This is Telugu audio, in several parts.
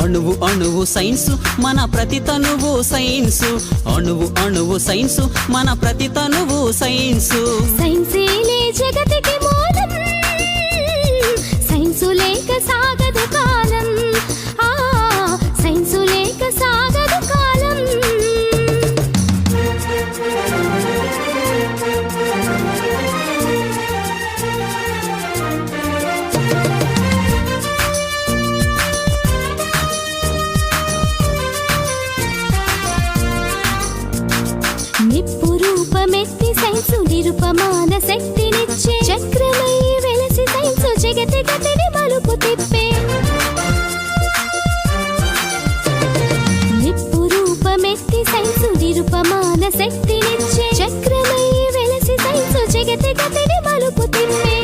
అణువు అణువు సైన్సు మన ప్రతి తనువు సైన్సు అణువు అణువు సైన్సు మన ప్రతి తనువు సైన్సు సైన్సేలే జగతికి మూలం సైన్సు లేక సాగదు కాలం సైన్సు లేక సాగదు కాలం నిప్పు రూపమెత్తి సైన్సు నిరుపమాన శక్తినిచ్చే చక్రమై వెలసి సైన్సు జగతి గతిని మలుపు తిప్పే నిప్పు రూపమెత్తి సైన్సు నిరుపమాన శక్తినిచ్చే చక్రమై వెలసి సైన్సు జగతి గతిని మలుపు తిప్పే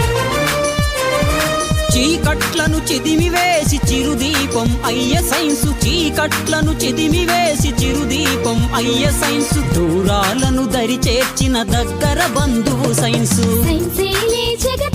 చీకట్లను చిదిమివేసి చిరుదీపం అయ్య సైన్సు చీకట్లను చిదిమివేసి చిరుదీపం అయ్య సైన్సు దూరాలను దరి చేర్చిన దగ్గర బంధువు సైన్సు సైన్సేలే జగతి